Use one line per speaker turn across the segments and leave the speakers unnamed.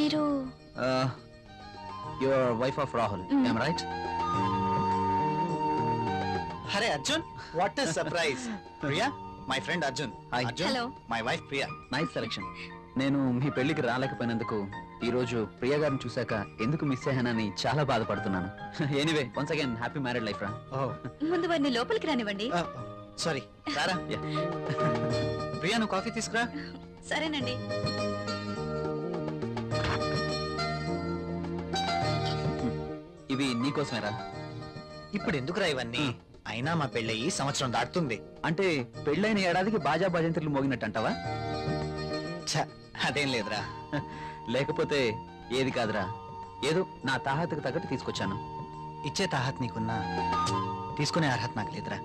మీరు
your wife of Rahul, I'm right?
అరే Arjun, what is surprise. Priya, my friend Arjun.
Hi.
Hello.
My wife Priya.
Nice selection. నేను మీ పెళ్లికి రాలేకపోయినందుకు ఈ రోజు ప్రియా గారిని చూశాక ఎందుకు మిస్ అయ్యానని చాలా బాధపడుతున్నాను. Anyway, once again happy married life రా.
ముందు వారిని లోపలికి రానివ్వండి.
సారీ, రారా. ప్రియా, నువ్వు కాఫీ తీసుకురా.
సరేనండి.
ఇవి నీకోసమేరా.
ఇప్పుడు ఎందుకురా ఇవన్నీ? అయినా మా పెళ్ళయి సంవత్సరం దాటుతుంది.
అంటే పెళ్ళైన ఏడాదికి బాజా భజంత్రులు మోగినట్టు అంటావా?
అదేం లేదురా.
లేకపోతే ఏది కాదురా, ఏదో నా తాహతకు తగ్గట్టు తీసుకొచ్చాను.
ఇచ్చే తాహత్ నీకున్నా, తీసుకునే అర్హత నాకు లేదురా.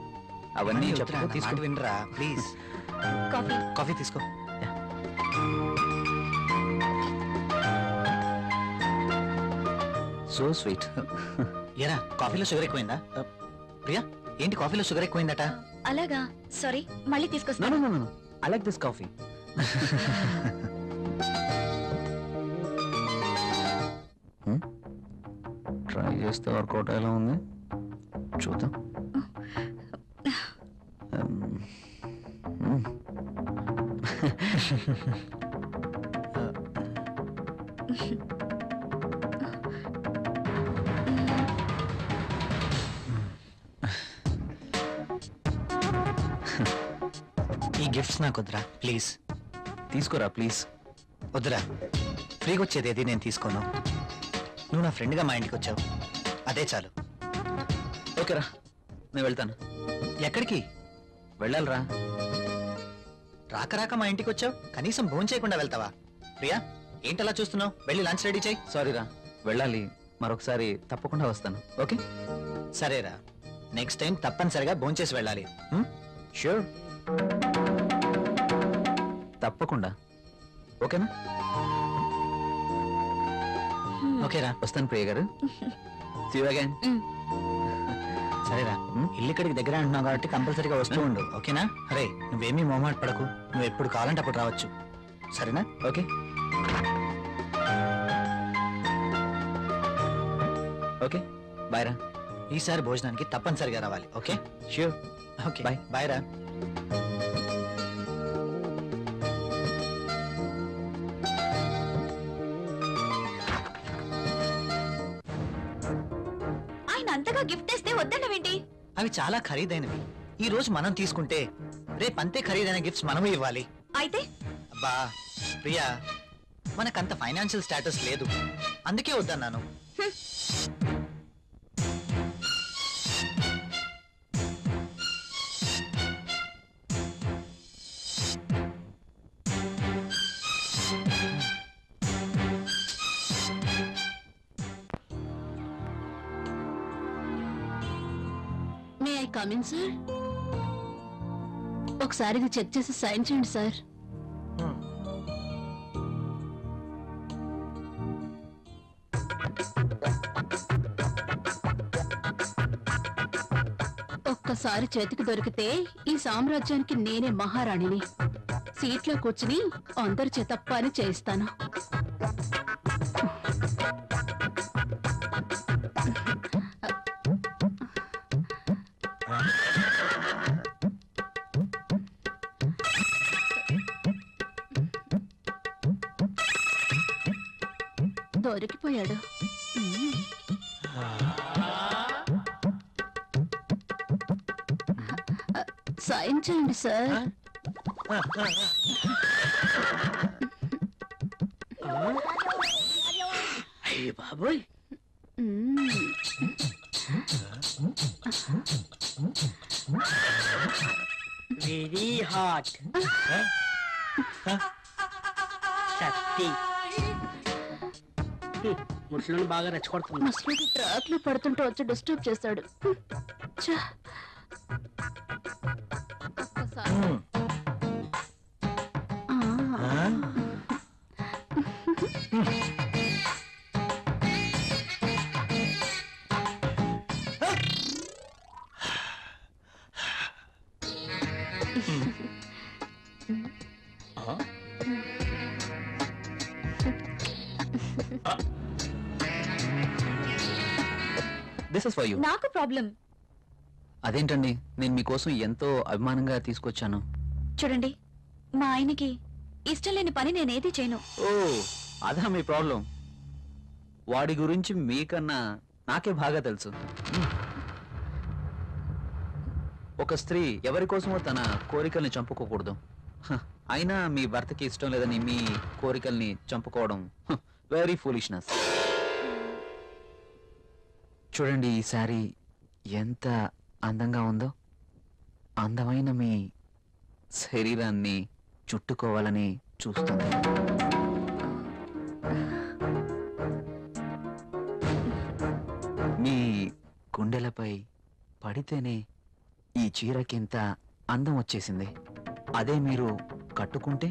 అవన్నీ
చెప్తున్నా,
తీసుకు
వినరా ప్లీజ్.
కాఫీ.
కాఫీ తీసుకో.
So sweet.
ఏరా, కాఫీలో షుగర్ ఎక్కువైందా? ప్రియా, ఏంటి కాఫీలో షుగర్ ఎక్కువైందట?
అలాగా, సారీ, మళ్ళీ తీసుకొస్తాను.
I like this coffee. Try చేస్తే వర్కౌట్ ఎలా ఉంది చూద్దాం.
ఈ గిఫ్ట్స్ నాకు వద్దురా ప్లీజ్.
తీసుకోరా ప్లీజ్.
వద్దురా, ఫ్రీగా వచ్చేది ఏది నేను తీసుకోను. నువ్వు నా ఫ్రెండ్గా మా ఇంటికి వచ్చావు, అదే చాలు.
ఓకేరా, నేను వెళ్తాను.
ఎక్కడికి
వెళ్ళాలిరా.
రాక రాక మా ఇంటికి వచ్చావు, కనీసం భోజనం చేయకుండా వెళ్తావా? ప్రియా, ఏంటలా చూస్తున్నావు? వెళ్ళి లంచ్ రెడీ చేయి.
సారీరా, వెళ్ళాలి. మరొకసారి తప్పకుండా వస్తాను. ఓకే?
సరేరా, నెక్స్ట్ టైం తప్పనిసరిగా భోజనం చేసి వెళ్ళాలి.
ష్యూర్, తప్పకుండా. ఓకేనా?
ఓకేరా,
వస్తాను ప్రియ గారు. See you again.
సరేరా, ఇల్లు ఇక్కడికి దగ్గర అంటున్నావు కాబట్టి కంపల్సరీగా వస్తూ ఉండు. ఓకేనా? అరే, నువ్వేమీ మొహమాట పడకు, నువ్వు ఎప్పుడు కావాలంటే అప్పుడు రావచ్చు. సరేనా?
ఓకే. ఓకే, బాయ్ రా.
ఈసారి భోజనానికి తప్పనిసరిగా రావాలి. Okay?
Sure.
Okay,
bye.
Bye రా.
ఆయన అంతగా గిఫ్ట్ ఇస్తే వద్దన్నవేంటి?
అవి చాలా ఖరీదైనవి. ఈ రోజు మనం తీసుకుంటే రేపు అంతే ఖరీదైన గిఫ్ట్స్ మనము ఇవ్వాలి.
అయితే
అబ్బా ప్రియా, మనకంత ఫైనాన్షియల్ స్టేటస్ లేదు, అందుకే వద్దన్నాను.
May I come in sir? ఒకసారి ఇది చెక్ చేసి సైన్ చేయండి సార్. ఒక్కసారి చేతికి దొరికితే ఈ సామ్రాజ్యానికి నేనే మహారాణిని. సీట్లో కూర్చుని అందరి చేత పని చేయిస్తాను. దొరికిపోయాడు. సైన్ చేయండి సార్.
అయ్య బాబోయ్, వెరీ హాట్. శక్తి ముట్లను బాగా రెచ్చగొడుతుంది.
ముసలి ట్రాక్ లో పడుతుంటే వచ్చి డిస్టర్బ్ చేస్తాడు. ఛ! ఒక్కసారి.
This is for you.
నాకు ప్రాబ్లం.
అదేంటండి, నేను మీకోసం ఎంతో అభిమానంగా తీసుకొచ్చాను.
చూడండి, మా ఆయనకి ఇష్టం లేని పని నేనేది చేయను.
ఓ, అదా మీ ప్రాబ్లం. వాడి గురించి మీకన్నా నాకే బాగా తెలుసు. ఒక స్త్రీ ఎవరి కోసమో తన కోరికల్ని చంపుకోకూడదు. అయినా మీ భర్తకి ఇష్టం లేదని మీ కోరికల్ని చంపుకోవడం వెరీ ఫూలిష్నెస్. చూడండి, ఈ శారీ ఎంత అందంగా ఉందో. అందమైన మీ శరీరాన్ని చుట్టుకోవాలని చూస్తుంది. మీ గుండెలపై పడితేనే ఈ చీరకింత అందం వచ్చేసింది. అదే మీరు కట్టుకుంటే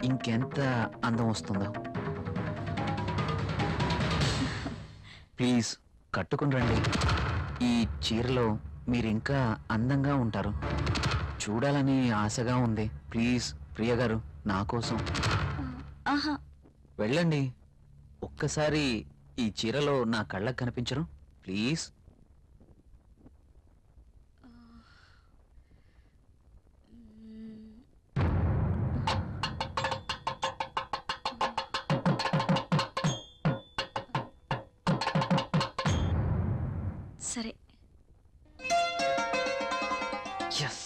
ఇంకెంత అందం వస్తుందో. ప్లీజ్ కట్టుకుని రండి. ఈ చీరలో మీరు ఇంకా అందంగా ఉంటారు. చూడాలని ఆశగా ఉంది. ప్లీజ్ ప్రియ గారు, నా కోసం
ఆహా,
వెళ్ళండి. ఒక్కసారి ఈ చీరలో నా కళ్ళకు కనిపించరు? ప్లీజ్.
సరే.
Yes.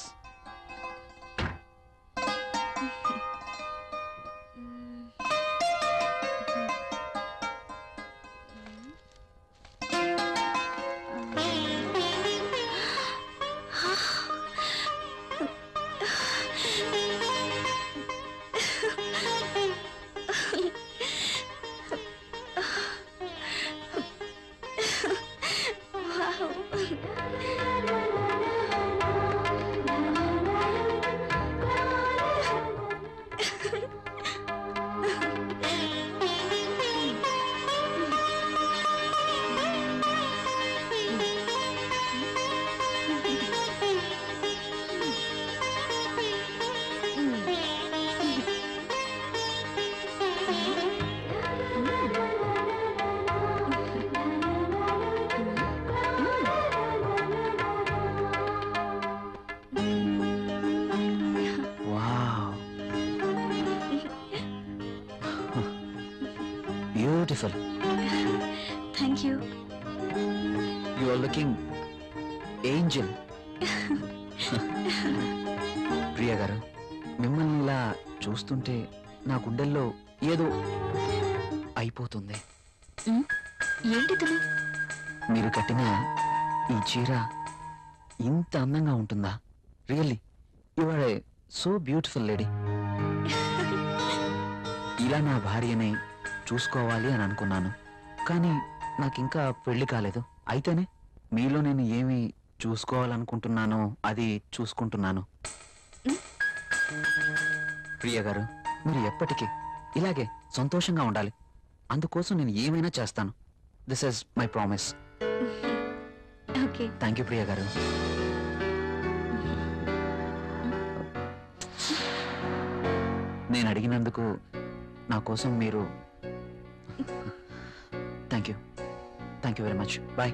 Beautiful.
Thank you.
You are looking angel. Priya garu, మిమ్మల్ని ఇలా చూస్తుంటే నా గుండెల్లో ఏదో అయిపోతుంది.
ఏంటిది?
మీరు కట్టిన ఈ చీర ఇంత అందంగా ఉంటుందా? Really you are a so beautiful lady. ఇలా నా భార్యని చూసుకోవాలి అని అనుకున్నాను, కానీ నాకింకా పెళ్లి కాలేదు. అయితేనే మీలో నేను ఏమి చూసుకోవాలనుకుంటున్నానో అది చూసుకుంటున్నాను. ప్రియ గారు, మీరు ఎప్పటికీ ఇలాగే సంతోషంగా ఉండాలి. అందుకోసం నేను ఏమైనా చేస్తాను. This is my promise.
Okay.
Thank you Priya garu. నేను అడిగినందుకు నా కోసం మీరు thank you very much. Bye.